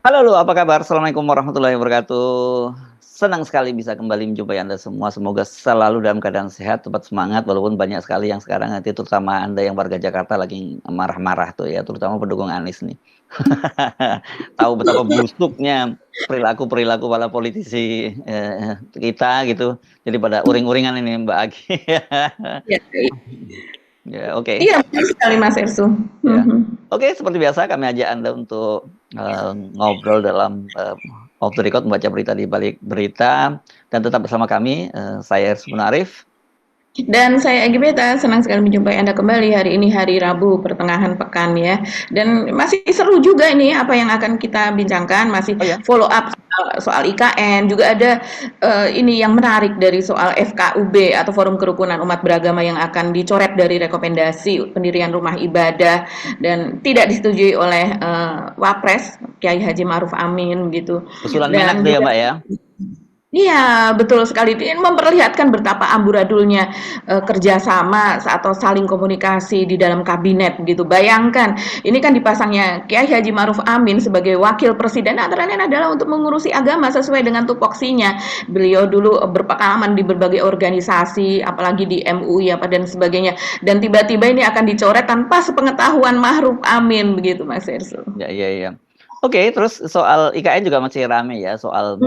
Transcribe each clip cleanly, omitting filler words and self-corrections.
Halo, apa kabar? Assalamualaikum warahmatullahi wabarakatuh. Senang sekali bisa kembali menjumpai Anda semua. Semoga selalu dalam keadaan sehat, tetap semangat, walaupun banyak sekali yang sekarang nanti terutama Anda yang warga Jakarta lagi marah-marah tuh ya, terutama pendukung Anies nih. Tahu betapa busuknya perilaku-perilaku para politisi kita gitu. Jadi pada uring-uringan ini Mbak Agi. Iya, Ya, oke. iya betul sekali Mas Ersu. Ya. Mhm. Oke, seperti biasa kami ajak Anda untuk ngobrol dalam off the record, membaca berita di balik berita, dan tetap bersama kami, saya Ersu Munarif. Dan saya Egy Beta, senang sekali menjumpai Anda kembali hari ini hari Rabu pertengahan pekan ya. Dan masih seru juga ini apa yang akan kita bincangkan, masih Oh ya, follow up soal IKN, juga ada ini yang menarik dari soal FKUB atau Forum Kerukunan Umat Beragama yang akan dicoret dari rekomendasi pendirian rumah ibadah dan tidak disetujui oleh Wapres Kiai Haji Maruf Amin gitu. usulan Menak Dan tuh ya juga Mbak ya. iya, betul sekali. Ini memperlihatkan betapa amburadulnya kerjasama atau saling komunikasi di dalam kabinet gitu. Bayangkan, ini kan dipasangnya Kiai Haji Maruf Amin sebagai wakil presiden antara lain adalah untuk mengurusi agama sesuai dengan tupoksinya. Beliau dulu berpengalaman di berbagai organisasi, apalagi di MUI apa dan sebagainya. Dan tiba-tiba ini akan dicoret tanpa sepengetahuan Maruf Amin begitu, Mas Ersu. Ya, iya, iya. Oke, terus soal IKN juga masih rame ya, soal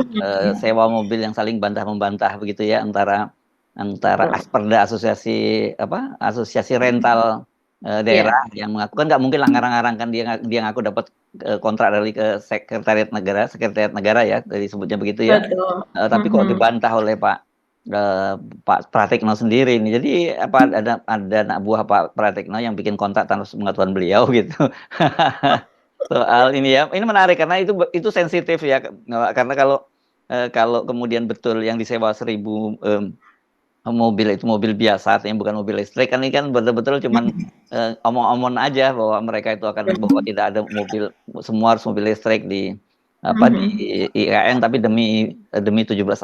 sewa mobil yang saling bantah-membantah begitu ya antara antara Betul. Asperda asosiasi rental daerah Iya, yang mengaku kan nggak mungkin lah ngarang-ngarang kan dia ngaku dapat kontrak dari ke sekretariat negara ya, dari sebutnya begitu ya. betul. Tapi kok Mhm. dibantah oleh Pak Pratikno sendiri ini. Jadi apa ada anak buah Pak Pratikno yang bikin kontrak tanpa sepengetahuan beliau gitu. Soal ini menarik karena itu sensitif ya, karena kalau kemudian betul yang disewa 1.000 mobil itu mobil biasa, artinya bukan mobil listrik, kan ini kan betul-betul cuman omong-omong aja bahwa mereka itu akan bahwa tidak ada mobil, semua harus mobil listrik di Mhm. IKN, tapi demi demi 17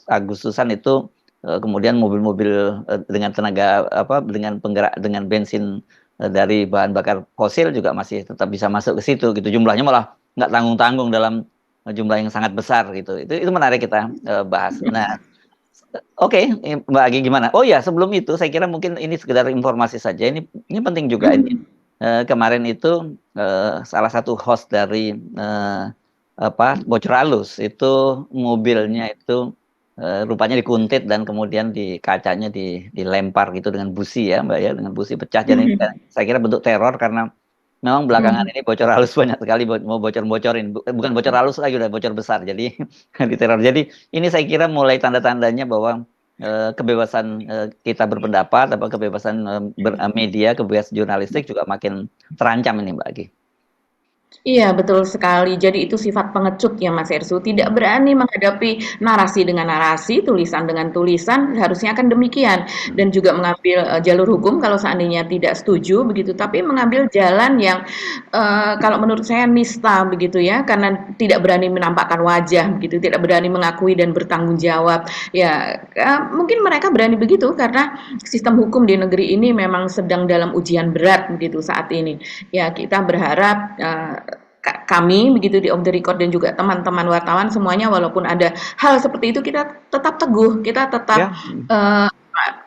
Agustusan itu kemudian mobil-mobil dengan tenaga dengan penggerak dengan bensin dari bahan bakar fosil juga masih tetap bisa masuk ke situ gitu. Jumlahnya malah nggak tanggung-tanggung dalam jumlah yang sangat besar gitu. Itu menarik kita bahas. Nah, oke, Mbak Agi gimana? Oh ya, sebelum itu saya kira mungkin ini sekedar informasi saja. Ini penting juga ini. Mhm. Kemarin itu salah satu host dari Bocor Alus itu mobilnya itu rupanya dikuntit dan kemudian di kacanya dilempar gitu dengan busi ya, Mbak ya, dengan busi pecah. Jadi Mhm. saya kira bentuk teror karena memang belakangan Mhm. ini Bocor Alus banyak sekali mau bocor-bocorin, bukan bocor halus lagi, udah bocor besar. Jadi diteror. Jadi ini saya kira mulai tanda-tandanya bahwa kebebasan kita berpendapat, kebebasan bermedia, kebebasan jurnalistik juga makin terancam ini Mbak Agi. Iya, betul sekali. Jadi itu sifat pengecut ya Mas Ersu, tidak berani menghadapi narasi dengan narasi, tulisan dengan tulisan, harusnya kan demikian. Dan juga mengambil jalur hukum kalau seandainya tidak setuju begitu, tapi mengambil jalan yang kalau menurut saya nista begitu ya, karena tidak berani menampakkan wajah begitu, tidak berani mengakui dan bertanggung jawab. Ya, mungkin mereka berani begitu karena sistem hukum di negeri ini memang sedang dalam ujian berat begitu saat ini. Ya, kita berharap kami begitu di Off the Record dan juga teman-teman wartawan semuanya walaupun ada hal seperti itu kita tetap teguh, kita tetap Ya, uh,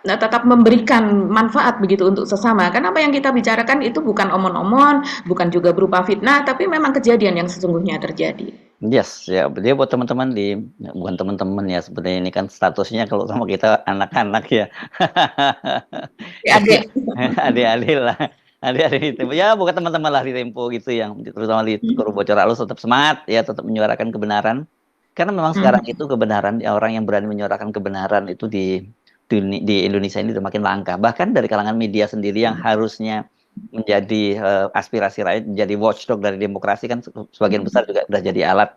tetap memberikan manfaat begitu untuk sesama. Kan apa yang kita bicarakan itu bukan omon-omon, bukan juga berupa fitnah, tapi memang kejadian yang sesungguhnya terjadi. yes, ya. Dia buat teman-teman bukan teman-teman ya, sebenarnya ini kan statusnya kalau sama kita anak-anak ya. Jadi Adik-adik. adik-adik lah, adik-adik di Tempo. Ya, bukan teman-teman lah di Tempo gitu yang terutama di Korum Bocor Alus tetap semangat ya, tetap menyuarakan kebenaran. Karena memang sekarang itu kebenaran, ya, orang yang berani menyuarakan kebenaran itu di Indonesia ini udah makin langka. Bahkan dari kalangan media sendiri yang harusnya menjadi aspirasi rakyat, menjadi watchdog dari demokrasi kan sebagian besar juga udah jadi alat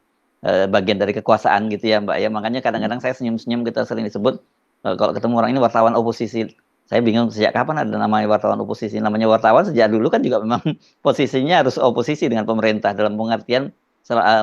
bagian dari kekuasaan gitu ya Mbak ya. Makanya kadang-kadang saya senyum-senyum, kita sering disebut kalau ketemu orang ini wartawan oposisi. Saya bingung sejak kapan ada namanya wartawan oposisi. Namanya wartawan sejak dulu kan juga memang posisinya harus oposisi dengan pemerintah, dalam pengertian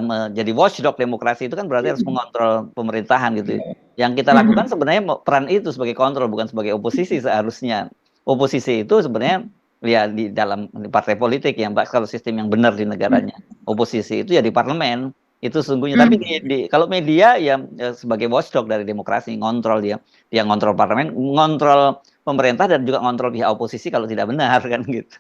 menjadi watchdog demokrasi itu kan berarti harus mengontrol pemerintahan gitu. Yang kita lakukan sebenarnya peran itu sebagai kontrol, bukan sebagai oposisi seharusnya. Oposisi itu sebenarnya ya di dalam partai politik ya Mbak, kalau sistem yang benar di negaranya. Oposisi itu ya di parlemen. Itu sungguhnya. Tapi Mhm. kalau media ya, sebagai watchdog dari demokrasi, ngontrol dia, dia ngontrol parlemen, ngontrol pemerintah dan juga ngontrol pihak oposisi kalau tidak benar kan gitu.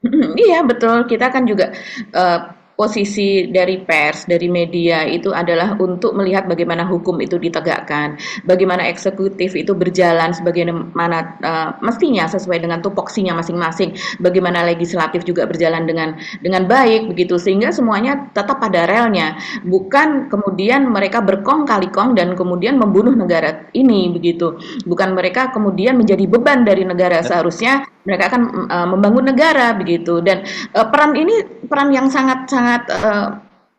Mhm, iya betul, kita kan juga, eee, posisi dari pers, dari media itu adalah untuk melihat bagaimana hukum itu ditegakkan, bagaimana eksekutif itu berjalan sebagaimana, mestinya sesuai dengan tupoksinya masing-masing, bagaimana legislatif juga berjalan dengan baik begitu, sehingga semuanya tetap pada relnya, bukan kemudian mereka berkong kali kong dan kemudian membunuh negara ini begitu, bukan mereka kemudian menjadi beban dari negara, seharusnya mereka akan membangun negara begitu dan peran ini peran yang sangat-sangat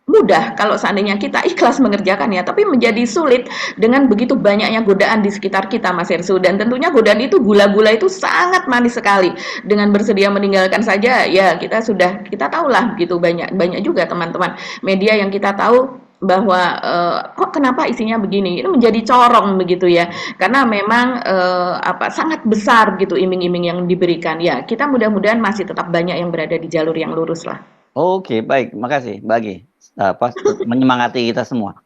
mudah kalau seandainya kita ikhlas mengerjakannya, tapi menjadi sulit dengan begitu banyaknya godaan di sekitar kita, Mas Hersu. Dan tentunya godaan itu gula-gula itu sangat manis sekali. Dengan bersedia meninggalkan saja, ya kita tahulah gitu banyak banyak juga teman-teman media yang kita tahu bahwa kok kenapa isinya begini itu menjadi corong begitu ya karena memang apa sangat besar gitu iming-iming yang diberikan ya kita mudah-mudahan masih tetap banyak yang berada di jalur yang lurus lah. Oke, baik, makasih bagi apa menyemangati kita semua.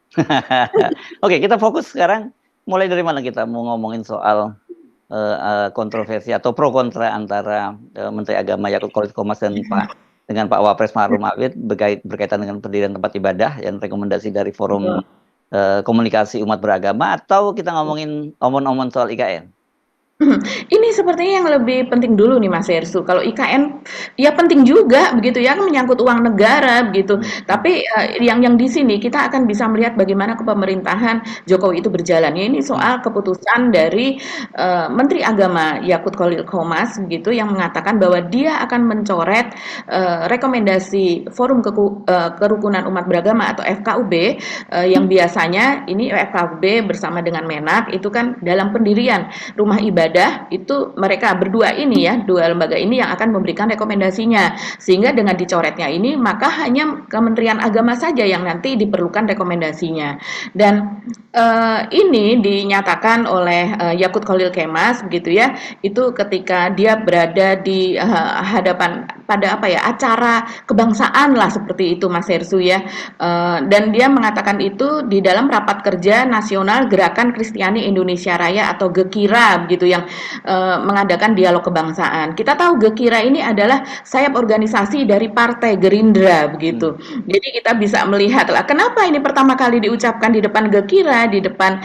Oke, kita fokus sekarang mulai dari mana kita mau ngomongin soal kontroversi atau pro kontra antara Menteri Agama Yakut Khalid Qomas dan Pak Wapres Maruf Amin berkaitan dengan pendirian tempat ibadah yang rekomendasi dari Forum Komunikasi Umat Beragama, atau kita ngomongin omon-omon soal IKN? Ini sepertinya yang lebih penting dulu nih Mas Hersu. Kalau IKN ya penting juga begitu ya, kan menyangkut uang negara begitu. Tapi yang di sini kita akan bisa melihat bagaimana kepemerintahan Jokowi itu berjalan. Ya, ini soal keputusan dari Menteri Agama Yakut Khalil Qomas begitu yang mengatakan bahwa dia akan mencoret rekomendasi Forum Kerukunan Umat Beragama atau FKUB yang biasanya ini FKUB bersama dengan Menak itu kan dalam pendirian rumah ibadah itu mereka berdua ini ya, dua lembaga ini yang akan memberikan rekomendasinya. Sehingga dengan dicoretnya ini maka hanya Kementerian Agama saja yang nanti diperlukan rekomendasinya. Dan ini dinyatakan oleh Yakut Khalil Kemas begitu ya, itu ketika dia berada di hadapan pada apa ya acara kebangsaan lah seperti itu Mas Hersu ya. Dan dia mengatakan itu di dalam rapat kerja nasional Gerakan Kristiani Indonesia Raya atau GEKIRA begitu yang mengadakan dialog kebangsaan. Kita tahu GEKIRA ini adalah sayap organisasi dari Partai Gerindra begitu. Jadi kita bisa melihat lah kenapa ini pertama kali diucapkan di depan GEKIRA, di depan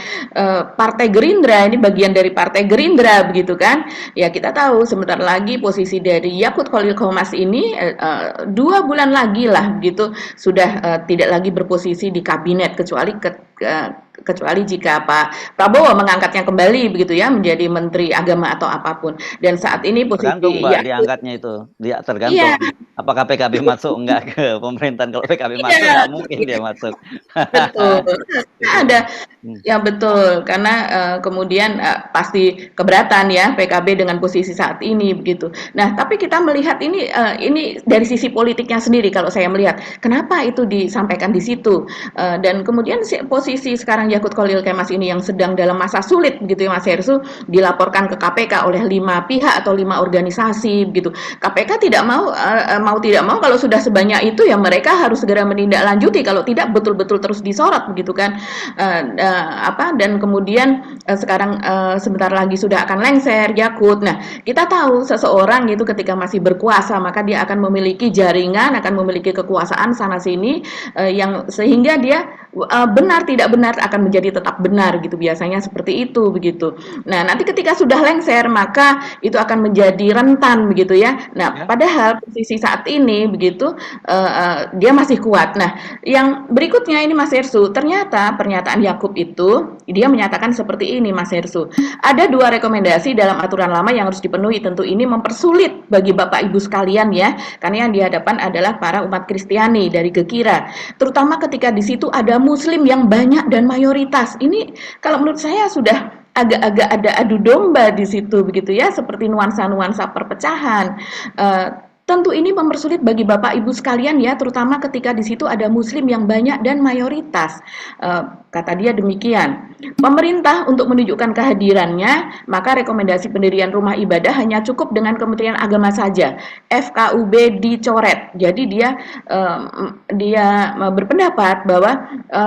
Partai Gerindra, ini bagian dari Partai Gerindra begitu kan. Ya kita tahu sebentar lagi posisi dari Yakut Khalil Qomas ini 2 bulan lagi lah gitu sudah tidak lagi berposisi di kabinet kecuali jika Pak Prabowo mengangkatnya kembali begitu ya menjadi Menteri Agama atau apapun. Dan saat ini Tergantung posisi Mbak ya diangkatnya itu, dia tergantung iya apakah PKB masuk enggak ke pemerintahan. Kalau PKB masuk iya nggak mungkin dia masuk. betul. Gitu. Ada Hmm. ya betul karena kemudian pasti keberatan ya PKB dengan posisi saat ini begitu. Nah, tapi kita melihat ini dari sisi politiknya sendiri kalau saya melihat. Kenapa itu disampaikan di situ? Dan kemudian posisi sekarang Yakut Khalil Kemas ini yang sedang dalam masa sulit begitu ya Mas Hersu dilaporkan ke KPK oleh 5 pihak atau 5 organisasi begitu. KPK tidak mau tidak mau kalau sudah sebanyak itu ya mereka harus segera menindaklanjuti kalau tidak betul-betul terus disorot begitu kan. Dan kemudian sekarang sebentar lagi sudah akan lengser Yakut. Nah, kita tahu seseorang itu ketika masih berkuasa maka dia akan memiliki jaringan, akan memiliki kekuasaan sana sini yang sehingga dia benar tidak benar akan menjadi tetap benar gitu biasanya seperti itu begitu. Nah, nanti ketika sudah lengser maka itu akan menjadi rentan begitu ya. Nah, padahal posisi saat ini begitu dia masih kuat. Nah, yang berikutnya ini Mas Hersu, ternyata pernyataan Yakub itu dia menyatakan seperti ini Mas Hersu. Ada 2 rekomendasi dalam aturan lama yang harus dipenuhi. Tentu ini mempersulit bagi Bapak Ibu sekalian ya, karena yang dihadapan adalah para umat Kristiani dari GEKIRA. Terutama ketika di situ ada muslim yang banyak dan mayoritas. Ini kalau menurut saya sudah agak-agak ada adu domba di situ begitu ya, seperti nuansa-nuansa perpecahan. tentu ini mempersulit bagi Bapak Ibu sekalian ya, terutama ketika di situ ada muslim yang banyak dan mayoritas. Kata dia demikian. Pemerintah untuk menunjukkan kehadirannya, maka rekomendasi pendirian rumah ibadah hanya cukup dengan Kementerian Agama saja. FKUB dicoret. Jadi dia berpendapat bahwa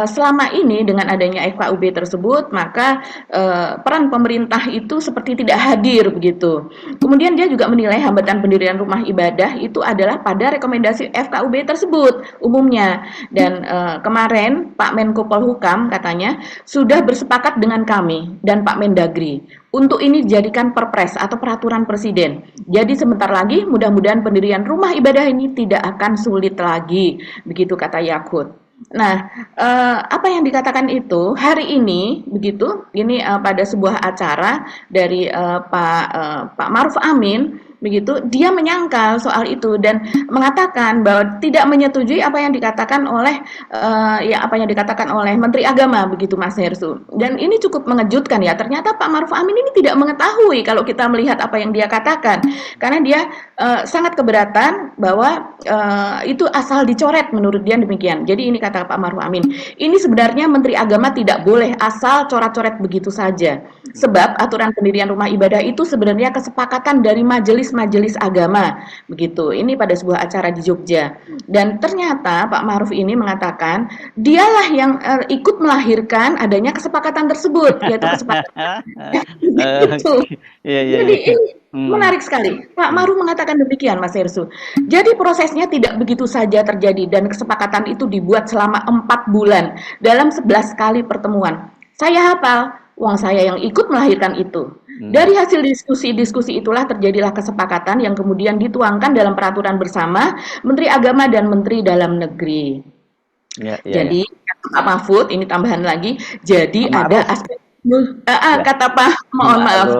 selama ini dengan adanya FKUB tersebut, maka peran pemerintah itu seperti tidak hadir begitu. Kemudian dia juga menilai hambatan pendirian rumah ibadah itu adalah pada rekomendasi FKUB tersebut umumnya. Dan kemarin Pak Menko Polhukam katanya sudah bersepakat dengan kami dan Pak Mendagri untuk ini dijadikan perpres atau peraturan presiden. Jadi sebentar lagi mudah-mudahan pendirian rumah ibadah ini tidak akan sulit lagi, begitu kata Yakut. Nah, apa yang dikatakan itu hari ini begitu, ini pada sebuah acara dari Pak Maruf Amin begitu, dia menyangkal soal itu dan mengatakan bahwa tidak menyetujui apa yang dikatakan oleh Menteri Agama begitu Mas Hersu. Dan ini cukup mengejutkan ya. Ternyata Pak Maruf Amin ini tidak mengetahui kalau kita melihat apa yang dia katakan. Karena dia sangat keberatan bahwa itu asal dicoret menurut dia demikian. Jadi ini kata Pak Maruf Amin. Ini sebenarnya Menteri Agama tidak boleh asal coret-coret begitu saja. Sebab aturan pendirian rumah ibadah itu sebenarnya kesepakatan dari majelis agama begitu. Ini pada sebuah acara di Jogja. Dan ternyata Pak Maruf ini mengatakan dialah yang ikut melahirkan adanya kesepakatan tersebut, yaitu kesepakatan itu. Jadi ini menarik sekali. Pak Maruf mengatakan demikian, Mas Hersu. Jadi prosesnya tidak begitu saja terjadi dan kesepakatan itu dibuat selama 4 bulan dalam 11 kali pertemuan. Saya hafal, uang saya yang ikut melahirkan itu. Dari hasil diskusi-diskusi itulah terjadilah kesepakatan yang kemudian dituangkan dalam peraturan bersama Menteri Agama dan Menteri Dalam Negeri. Jadi Pak Mahfud ini tambahan lagi. Jadi ada aspek kata Pak, mohon maaf,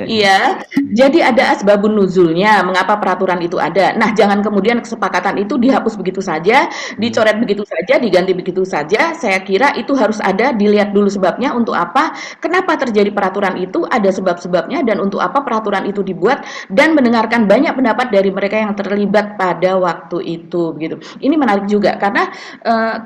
iya. Jadi ada asbabun nuzulnya, mengapa peraturan itu ada. Nah, jangan kemudian kesepakatan itu dihapus begitu saja, dicoret begitu saja, diganti begitu saja. Saya kira itu harus ada, dilihat dulu sebabnya untuk apa, kenapa terjadi peraturan itu, ada sebab-sebabnya, dan untuk apa peraturan itu dibuat, dan mendengarkan banyak pendapat dari mereka yang terlibat pada waktu itu. Begitu. Ini menarik juga karena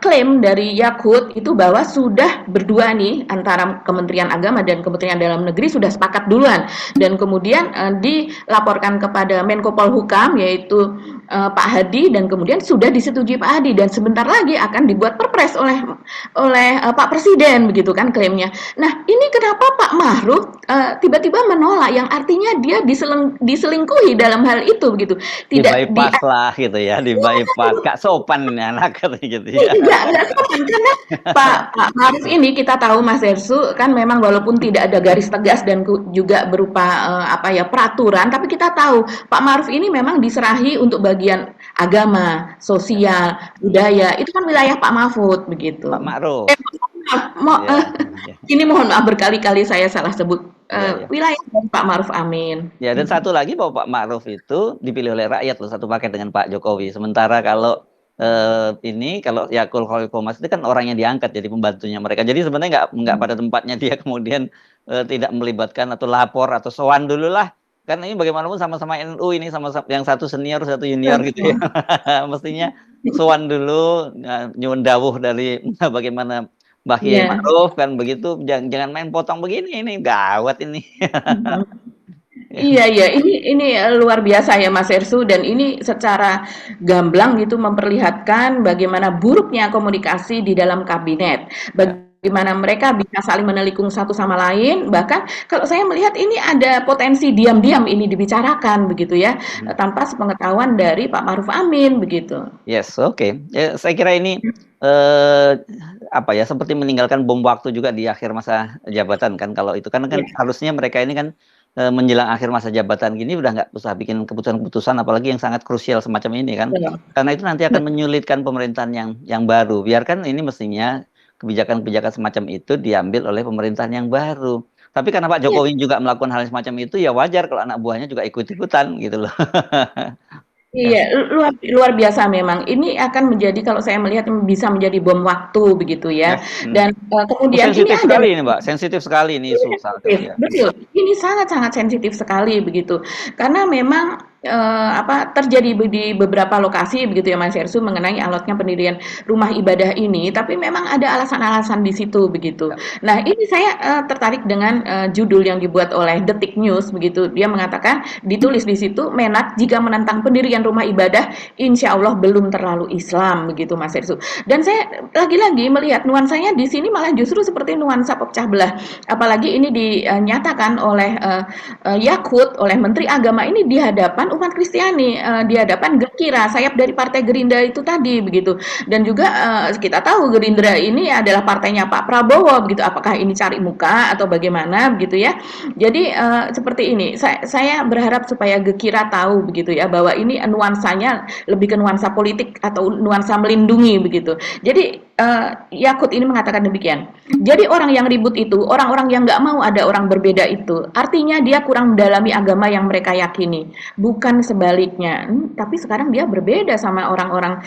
klaim dari Yakut itu bahwa sudah berdua nih antara Kementerian Agama dan Kementerian Dalam Negeri sudah sepakat duluan dan kemudian dilaporkan kepada Menko Polhukam yaitu Pak Hadi dan kemudian sudah disetujui Pak Hadi dan sebentar lagi akan dibuat perpres oleh Pak Presiden begitu kan klaimnya. Nah, ini kenapa Pak Maruf tiba-tiba menolak yang artinya dia diselingkuhi dalam hal itu begitu. Tidak bypass lah gitu ya, di bypass. Gak sopan ini anak gitu ya. Tidak sopan karena Pak Maruf ini kita tahu Mas Hersu kan memang walaupun tidak ada garis tegas dan juga berupa peraturan, tapi kita tahu Pak Maruf ini memang diserahi untuk bagian agama, sosial, budaya, itu kan wilayah Pak Mahfud begitu. Pak Ma'ruf. Ini mohon maaf berkali-kali saya salah sebut wilayah Pak Maruf Amin. Ya, dan satu lagi bahwa Pak Ma'ruf itu dipilih oleh rakyat loh, satu paket dengan Pak Jokowi. Sementara kalau kalau Yakul Khomas itu kan orang yang diangkat jadi pembantunya mereka. Jadi sebenarnya nggak pada tempatnya dia kemudian tidak melibatkan atau lapor atau sowan dulu lah. Kan ini bagaimanapun sama-sama NU ini sama yang satu senior satu junior gitu ya. Mestinya sowan dulu nyuwun dawuh dari bagaimana Mbah Kiai Ma'ruf kan begitu. Jangan main potong begini, ini gawat ini. Iya, ini luar biasa ya Mas Hersu dan ini secara gamblang gitu memperlihatkan bagaimana buruknya komunikasi di dalam kabinet. Bagaimana mereka bisa saling menelikung satu sama lain, bahkan kalau saya melihat ini ada potensi diam-diam ini dibicarakan begitu ya, tanpa sepengetahuan dari Pak Maruf Amin begitu. Yes, oke. Ya, saya kira ini seperti meninggalkan bom waktu juga di akhir masa jabatan kan kalau itu kan harusnya mereka ini kan menjelang akhir masa jabatan gini udah nggak usah bikin keputusan-keputusan apalagi yang sangat krusial semacam ini kan. Karena itu nanti akan menyulitkan pemerintahan yang baru. Biarkan ini mestinya kebijakan-kebijakan semacam itu diambil oleh pemerintahan yang baru. Tapi karena Pak Jokowi juga melakukan hal semacam itu ya wajar kalau anak buahnya juga ikut-ikutan gitu loh. Iya, luar biasa memang. Ini akan menjadi kalau saya melihat bisa menjadi bom waktu begitu ya. Dan kemudian sensitif sekali ini, Mbak. Sensitif sekali ini isu. Betul. Ini sangat-sangat sensitif sekali begitu. Karena memang terjadi di beberapa lokasi begitu ya Mas Ersu mengenai alotnya pendirian rumah ibadah ini, tapi memang ada alasan-alasan di situ begitu. Ya. Nah, ini saya tertarik dengan judul yang dibuat oleh Detik News begitu. Dia mengatakan ditulis di situ Menak jika menentang pendirian rumah ibadah, insya Allah belum terlalu Islam begitu Mas Ersu. Dan saya lagi-lagi melihat nuansanya di sini malah justru seperti nuansa pecah belah. Apalagi ini dinyatakan oleh Yakut oleh Menteri Agama ini di hadapan umat Kristiani, di hadapan Gekira, sayap dari Partai Gerindra itu tadi begitu. Dan juga kita tahu Gerindra ini adalah partainya Pak Prabowo begitu. Apakah ini cari muka atau bagaimana begitu ya? Jadi seperti ini. Saya berharap supaya Gekira tahu begitu ya bahwa ini nuansanya lebih ke nuansa politik atau nuansa melindungi begitu. Jadi Yakut ini mengatakan demikian. Jadi orang yang ribut itu, orang-orang yang nggak mau ada orang berbeda itu, artinya dia kurang mendalami agama yang mereka yakini, bukan sebaliknya. Tapi sekarang dia berbeda sama orang-orang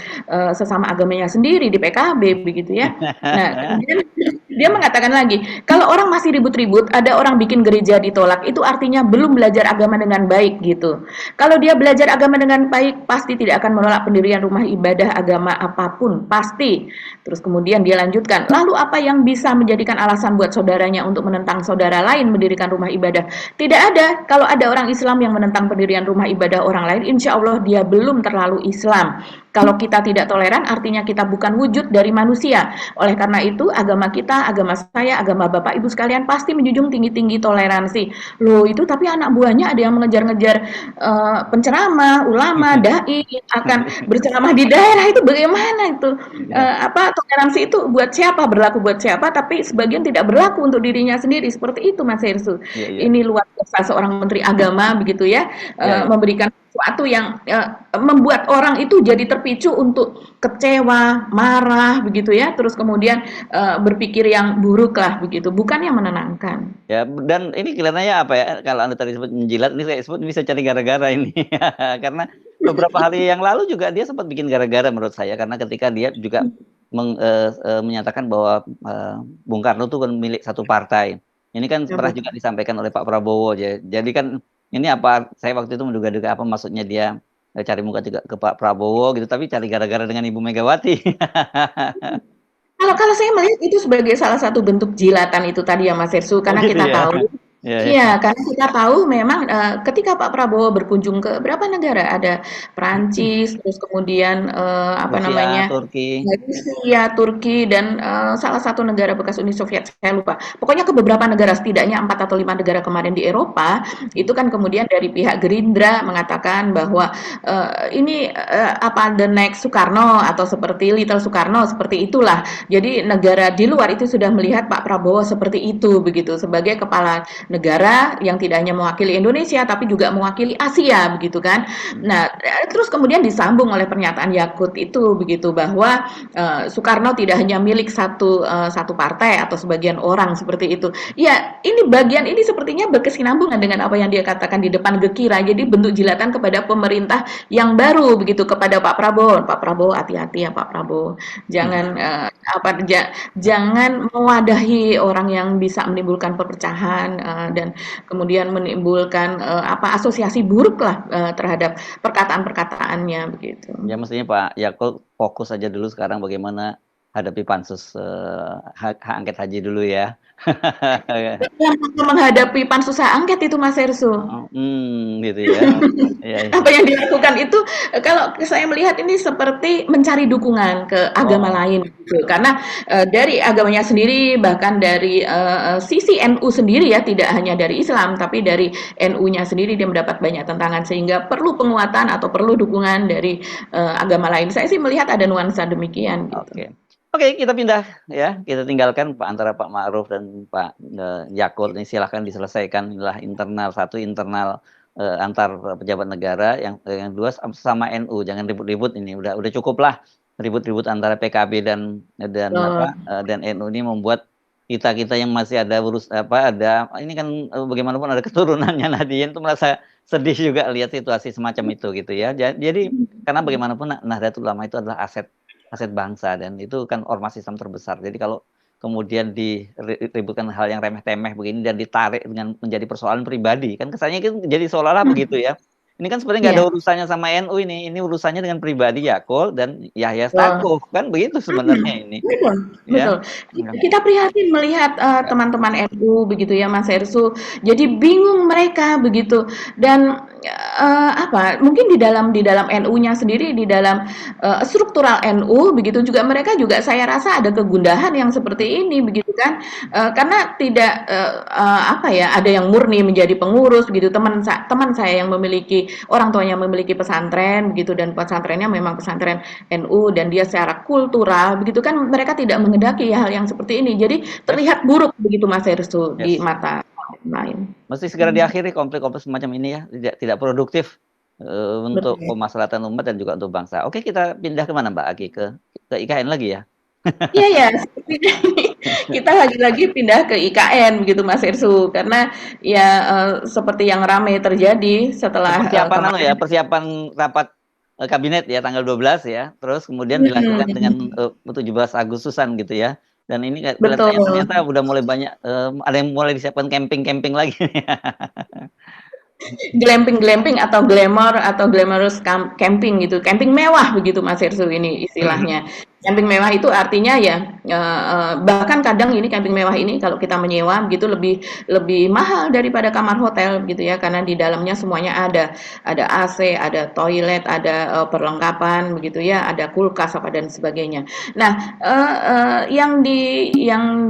sesama agamanya sendiri di PKB begitu ya. Nah, kemudian dia mengatakan lagi, kalau orang masih ribut-ribut, ada orang bikin gereja ditolak, itu artinya belum belajar agama dengan baik gitu. Kalau dia belajar agama dengan baik, pasti tidak akan menolak pendirian rumah ibadah agama apapun, pasti. Terus kemudian dia lanjutkan, lalu apa yang bisa menjadikan alasan buat saudaranya untuk menentang saudara lain mendirikan rumah ibadah? Tidak ada. Kalau ada orang Islam yang menentang pendirian rumah ibadah orang lain, insya Allah dia belum terlalu Islam. Kalau kita tidak toleran, artinya kita bukan wujud dari manusia. Oleh karena itu, agama kita, agama saya, agama Bapak Ibu sekalian pasti menjunjung tinggi-tinggi toleransi. Loh, itu tapi anak buahnya ada yang mengejar-ngejar penceramah, ulama, dai akan berceramah di daerah itu bagaimana itu? Ya. Toleransi itu buat siapa, berlaku buat siapa, tapi sebagian tidak berlaku untuk dirinya sendiri. Seperti itu Mas Hersu. Iya, iya. Ini luar biasa seorang Menteri Agama begitu ya, Iya, iya. memberikan sesuatu yang membuat orang itu jadi terpicu untuk kecewa, marah begitu ya, terus kemudian berpikir yang buruk lah begitu, bukan yang menenangkan. Ya, dan ini kelihatannya apa ya, kalau Anda tadi sebut menjilat, ini saya sebut bisa cari gara-gara ini. Karena beberapa hari yang lalu juga dia sempat bikin gara-gara menurut saya, karena ketika dia juga menyatakan bahwa Bung Karno itu kan milik satu partai. Ini kan Ya, pernah juga disampaikan oleh Pak Prabowo. Jadi kan ini apa, saya waktu itu menduga-duga apa maksudnya dia cari muka juga ke Pak Prabowo gitu, tapi cari gara-gara dengan Ibu Megawati. Kalau kalau saya melihat itu sebagai salah satu bentuk jilatan itu tadi ya Mas Hersu, Oh karena gitu kita ya. tahu Ya, ya. iya, karena kita tahu memang, ketika Pak Prabowo berkunjung ke berapa negara, ada Prancis, terus kemudian, Rusia, Turki. Rusia, Turki, dan salah satu negara bekas Uni Soviet, saya lupa. Pokoknya ke beberapa negara, setidaknya 4 atau 5 negara kemarin di Eropa, itu kan kemudian dari pihak Gerindra mengatakan bahwa ini the next Soekarno atau seperti Little Soekarno, seperti itulah. Jadi negara di luar itu sudah melihat Pak Prabowo seperti itu begitu sebagai kepala negara yang tidak hanya mewakili Indonesia tapi juga mewakili Asia begitu kan. Nah, terus kemudian disambung oleh pernyataan Yakut itu begitu bahwa Soekarno tidak hanya milik satu partai atau sebagian orang seperti itu. Ya, ini bagian ini sepertinya berkesinambungan dengan apa yang dia katakan di depan Gekira. Jadi bentuk jilatan kepada pemerintah yang baru begitu kepada Pak Prabowo. Pak Prabowo hati-hati ya Pak Prabowo. Jangan jangan mewadahi orang yang bisa menimbulkan perpecahan dan kemudian menimbulkan asosiasi buruk lah terhadap perkataan-perkataannya begitu. Ya mestinya Pak Yakul fokus aja dulu sekarang bagaimana hadapi pansus hak angket haji dulu ya. Yang menghadapi pansus hak angket itu Mas Hersu. Gitu ya. Iya, iya. Apa yang dilakukan itu kalau saya melihat ini seperti mencari dukungan ke agama Oh, lain gitu. Karena dari agamanya sendiri bahkan dari sisi NU sendiri ya tidak hanya dari Islam tapi dari NU-nya sendiri dia mendapat banyak tantangan sehingga perlu penguatan atau perlu dukungan dari agama lain. Saya sih melihat ada nuansa demikian gitu. oke. Oke, kita pindah ya. Kita tinggalkan antara Pak Ma'ruf dan Pak Yakut ini silahkan diselesaikan inilah internal antar pejabat negara yang dua sama NU jangan ribut-ribut ini udah cukup lah ribut-ribut antara PKB dan NU ini membuat kita yang masih ada ini kan bagaimanapun ada keturunannya Nahdien itu merasa sedih juga lihat situasi semacam itu gitu ya. Jadi karena bagaimanapun Nahdlatul Ulama itu adalah aset bangsa dan itu kan ormas Islam terbesar. Jadi kalau kemudian diributkan hal yang remeh-temeh begini dan ditarik dengan menjadi persoalan pribadi, kan kesannya kan jadi seolah-olah begitu ya. Ini kan sebenarnya nggak Iya, ada urusannya sama NU ini urusannya dengan pribadi Yakul dan Yahya betul. Stakuf, kan begitu Mhm, sebenarnya ini, betul betul. ya. Iya. Kita prihatin melihat, teman-teman NU begitu ya, Mas Herssu. Jadi bingung mereka begitu dan, apa, mungkin di dalam NU-nya sendiri, di dalam, struktural NU begitu juga mereka juga saya rasa ada kegundahan yang seperti ini begitu kan. Karena tidak, apa ya, ada yang murni menjadi pengurus begitu, teman saya yang memiliki orang tuanya memiliki pesantren begitu dan pesantrennya memang pesantren NU dan dia secara kultural begitu kan mereka tidak menghendaki hal yang seperti ini. Jadi Yes, terlihat buruk begitu Mas Herssu di yes. mata lain. Mesti segera Hmm, diakhiri konflik-konflik semacam ini ya, tidak tidak produktif, untuk betul. kemaslahatan umat dan juga untuk bangsa. Oke, kita pindah ke mana Mbak Aki? Ke IKN lagi ya? Iya ya, sepertinya ini kita lagi-lagi pindah ke IKN begitu Mas Herssu karena ya seperti yang ramai terjadi setelah Persiapan anu ya, kemarin. persiapan rapat, kabinet ya tanggal 12 ya, terus kemudian dilanjutkan dengan, Mhm, 17 Agustusan gitu ya. Dan ini betul. kelihatannya ternyata udah mulai banyak, ada yang mulai disiapkan camping-camping lagi nih. Glamping-glamping atau glamour atau glamorous camping gitu, camping mewah begitu Mas Herssu ini istilahnya. Camping mewah itu artinya ya, bahkan kadang ini camping mewah ini kalau kita menyewa begitu lebih lebih mahal daripada kamar hotel gitu ya, karena di dalamnya semuanya ada. Ada AC, ada toilet, ada, perlengkapan begitu ya, ada kulkas apa dan sebagainya. Nah, yang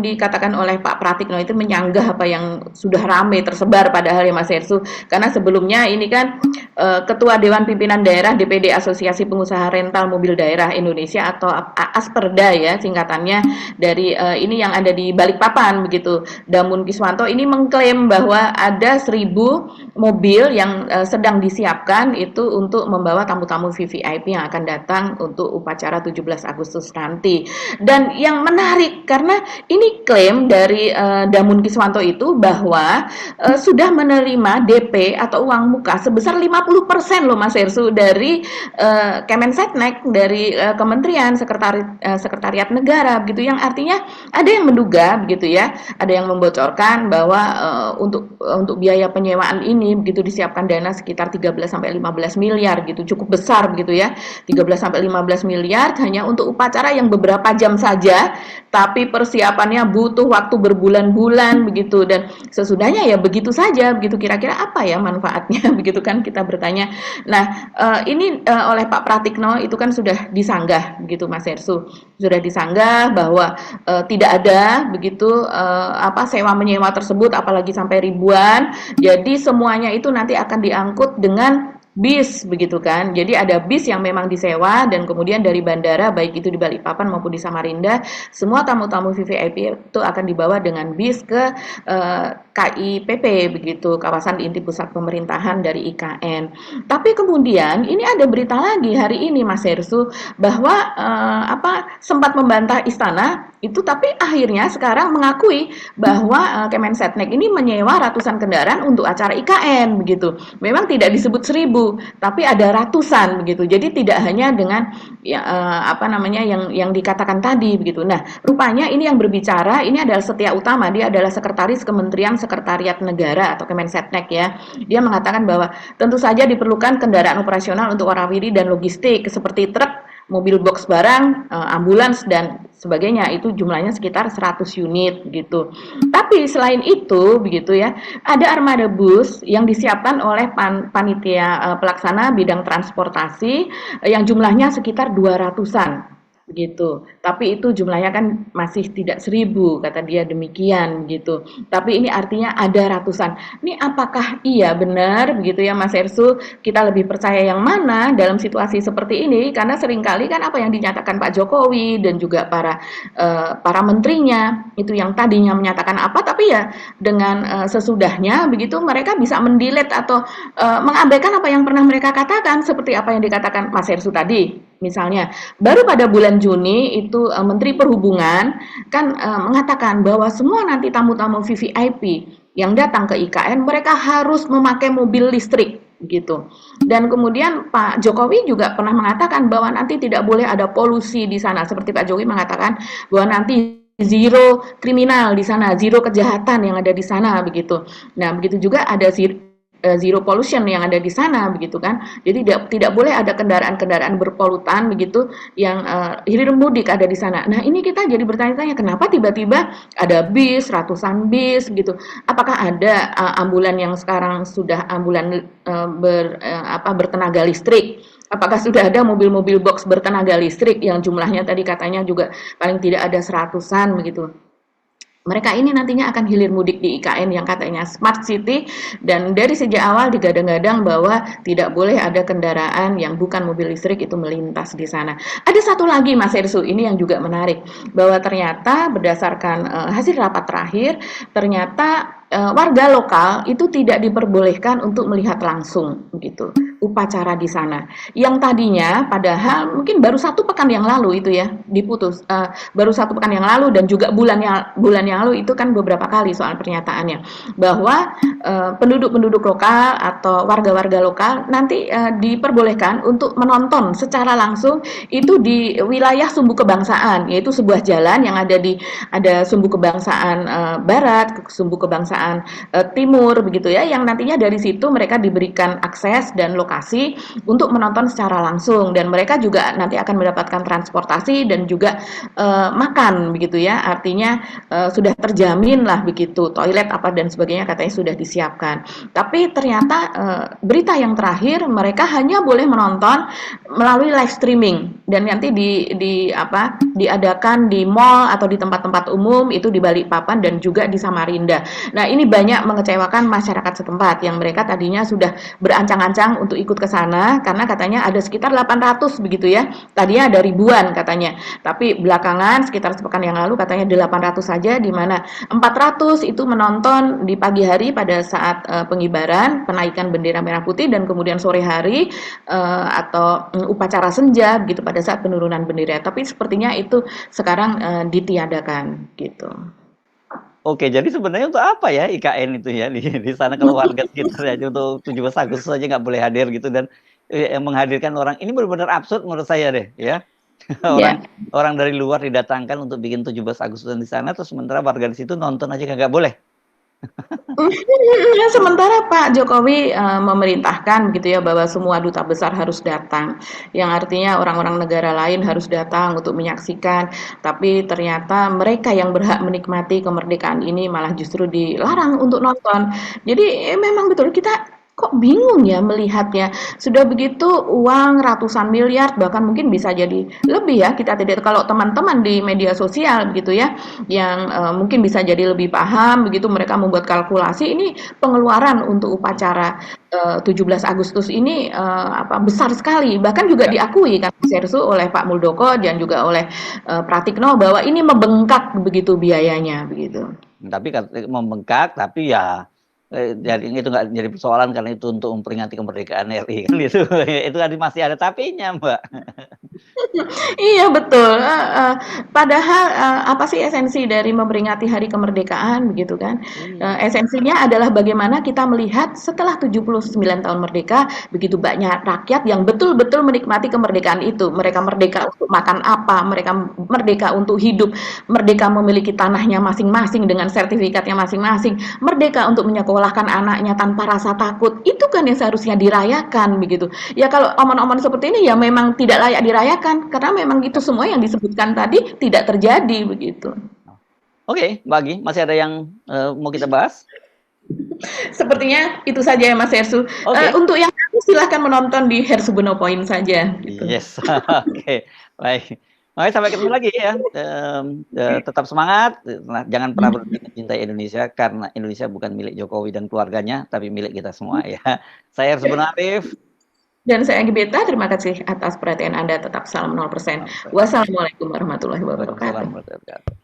dikatakan oleh Pak Pratikno itu menyanggah apa yang sudah ramai tersebar padahal ya Mas Herssu, karena sebelumnya ini kan Ketua Dewan Pimpinan Daerah DPD Asosiasi Pengusaha Rental Mobil Daerah Indonesia atau Asperda ya singkatannya dari ini yang ada di Balikpapan begitu. Damun Kiswanto ini mengklaim bahwa ada 1.000 mobil yang sedang disiapkan itu untuk membawa tamu-tamu VVIP yang akan datang untuk upacara 17 Agustus nanti. Dan yang menarik karena ini klaim dari Damun Kiswanto itu bahwa sudah menerima DP atau uang muka sebesar 50% loh Mas Herssu dari Kemensetnek, dari Kementerian Sekretariat Negara begitu yang artinya ada yang menduga begitu ya, ada yang membocorkan bahwa untuk biaya penyewaan ini begitu disiapkan dana sekitar 13 sampai 15 miliar gitu, cukup besar begitu ya. 13 sampai 15 miliar hanya untuk upacara yang beberapa jam saja, tapi persiapannya butuh waktu berbulan-bulan begitu dan sesudahnya ya begitu saja begitu kira-kira apa ya manfaatnya begitu kan kita bertanya. Nah, ini oleh Pak Pratikno itu kan sudah disanggah begitu Mas Herssu. Sudah disanggah bahwa tidak ada begitu apa sewa menyewa tersebut apalagi sampai ribuan. Jadi semuanya itu nanti akan diangkut dengan bis begitu kan. Jadi ada bis yang memang disewa dan kemudian dari bandara baik itu di Balikpapan maupun di Samarinda semua tamu-tamu VVIP itu akan dibawa dengan bis ke KIPP begitu, kawasan inti pusat pemerintahan dari IKN. Tapi kemudian ini ada berita lagi hari ini Mas Herssu bahwa apa sempat membantah istana itu tapi akhirnya sekarang mengakui bahwa Kemensetnek ini menyewa ratusan kendaraan untuk acara IKN begitu. Memang tidak disebut 1.000, tapi ada ratusan begitu. Jadi tidak hanya dengan ya, apa namanya yang dikatakan tadi begitu. Nah, rupanya ini yang berbicara ini adalah Setia Utama, dia adalah sekretaris Kementerian Sekretariat Negara atau Kemensetnek ya. Dia mengatakan bahwa tentu saja diperlukan kendaraan operasional untuk warawiri dan logistik seperti truk, mobil box barang, ambulans dan sebagainya itu jumlahnya sekitar 100 unit gitu. Tapi selain itu begitu ya, ada armada bus yang disiapkan oleh panitia pelaksana bidang transportasi yang jumlahnya sekitar 200-an begitu. Tapi itu jumlahnya kan masih tidak 1.000 kata dia demikian gitu. Tapi ini artinya ada ratusan. Ini apakah iya benar begitu ya Mas Herssu? Kita lebih percaya yang mana dalam situasi seperti ini? Karena seringkali kan apa yang dinyatakan Pak Jokowi dan juga para menterinya itu yang tadinya menyatakan apa, tapi ya dengan sesudahnya begitu mereka bisa mendelete atau mengabaikan apa yang pernah mereka katakan seperti apa yang dikatakan Mas Herssu tadi. Misalnya, baru pada bulan Juni itu Menteri Perhubungan kan mengatakan bahwa semua nanti tamu-tamu VVIP yang datang ke IKN mereka harus memakai mobil listrik gitu. Dan kemudian Pak Jokowi juga pernah mengatakan bahwa nanti tidak boleh ada polusi di sana. Seperti Pak Jokowi mengatakan bahwa nanti zero kriminal di sana, zero kejahatan yang ada di sana begitu. Nah, begitu juga ada zero pollution yang ada di sana begitu kan. Jadi tidak boleh ada kendaraan-kendaraan berpolutan begitu yang hilir mudik ada di sana. Nah, ini kita jadi bertanya-tanya kenapa tiba-tiba ada bis, ratusan bis gitu. Apakah ada ambulan yang sekarang sudah ambulan bertenaga listrik? Apakah sudah ada mobil-mobil box bertenaga listrik yang jumlahnya tadi katanya juga paling tidak ada seratusan begitu. Mereka ini nantinya akan hilir mudik di IKN yang katanya smart city, dan dari sejak awal digadang-gadang bahwa tidak boleh ada kendaraan yang bukan mobil listrik itu melintas di sana. Ada satu lagi Mas Ersu, ini yang juga menarik, bahwa ternyata berdasarkan hasil rapat terakhir, ternyata warga lokal itu tidak diperbolehkan untuk melihat langsung gitu upacara di sana. Yang tadinya padahal mungkin baru 1 pekan yang lalu itu ya diputus, baru 1 pekan yang lalu, dan juga bulan yang lalu itu kan beberapa kali soal pernyataannya bahwa penduduk-penduduk lokal atau warga-warga lokal nanti diperbolehkan untuk menonton secara langsung itu di wilayah sumbu kebangsaan, yaitu sebuah jalan yang ada sumbu kebangsaan barat, sumbu kebangsaan timur begitu ya, yang nantinya dari situ mereka diberikan akses dan lokasi untuk menonton secara langsung, dan mereka juga nanti akan mendapatkan transportasi dan juga makan begitu ya, artinya sudah terjamin lah begitu, toilet apa dan sebagainya katanya sudah disiapkan. Tapi ternyata berita yang terakhir mereka hanya boleh menonton melalui live streaming, dan nanti diadakan di mall atau di tempat-tempat umum itu di Balikpapan dan juga di Samarinda. Nah, ini banyak mengecewakan masyarakat setempat yang mereka tadinya sudah berancang-ancang untuk ikut ke sana karena katanya ada sekitar 800 begitu ya. Tadinya ada ribuan katanya. Tapi belakangan sekitar sepekan yang lalu katanya 800 saja, di mana 400 itu menonton di pagi hari pada saat pengibaran penaikan bendera merah putih, dan kemudian sore hari atau upacara senja begitu pada saat penurunan bendera. Tapi sepertinya itu sekarang ditiadakan gitu. Oke, jadi sebenarnya untuk apa ya IKN itu ya di sana kalau warga sekitar aja untuk 17 Agustus saja nggak boleh hadir gitu, dan menghadirkan orang ini benar-benar absurd menurut saya deh ya. Orang dari luar didatangkan untuk bikin 17 Agustus di sana, terus sementara warga di situ nonton aja nggak boleh. Sementara Pak Jokowi memerintahkan gitu ya bahwa semua duta besar harus datang, yang artinya orang-orang negara lain harus datang untuk menyaksikan, tapi ternyata mereka yang berhak menikmati kemerdekaan ini malah justru dilarang untuk nonton. Jadi memang betul kita kok bingung ya melihatnya, sudah begitu uang ratusan miliar bahkan mungkin bisa jadi lebih ya, kita tidak, kalau teman-teman di media sosial begitu ya yang mungkin bisa jadi lebih paham begitu, mereka membuat kalkulasi ini pengeluaran untuk upacara 17 Agustus ini besar sekali, bahkan juga diakui kan Sersu oleh Pak Muldoko dan juga oleh Pratikno bahwa ini membengkak begitu biayanya begitu. Tapi membengkak, tapi ya jadi itu nggak jadi persoalan karena itu untuk memperingati kemerdekaan RI kan gitu. Itu kan masih ada tapinya, Mbak. Iya betul, padahal apa sih esensi dari memperingati hari kemerdekaan begitu kan? Esensinya adalah bagaimana kita melihat setelah 79 tahun merdeka, begitu banyak rakyat yang betul-betul menikmati kemerdekaan itu. Mereka merdeka untuk makan apa, mereka merdeka untuk hidup, merdeka memiliki tanahnya masing-masing dengan sertifikatnya masing-masing, merdeka untuk menyekolahkan anaknya tanpa rasa takut. Itu kan yang seharusnya dirayakan begitu. Ya kalau omong-omong seperti ini ya memang tidak layak dirayakan, karena memang itu semua yang disebutkan tadi tidak terjadi begitu. Oke, Bagi, masih ada yang mau kita bahas? Sepertinya itu saja ya Mas Hersu. Untuk yang lain silahkan menonton di Hersubono Point saja. Gitu. Yes, oke, baik. Mari sampai ketemu lagi ya. Tetap semangat. Nah, jangan pernah berhenti mencintai Indonesia, karena Indonesia bukan milik Jokowi dan keluarganya, tapi milik kita semua ya. Saya Hersubono Arif. Dan saya Gibeta, terima kasih atas perhatian Anda. Tetap salam 0%. Wassalamualaikum warahmatullahi wabarakatuh.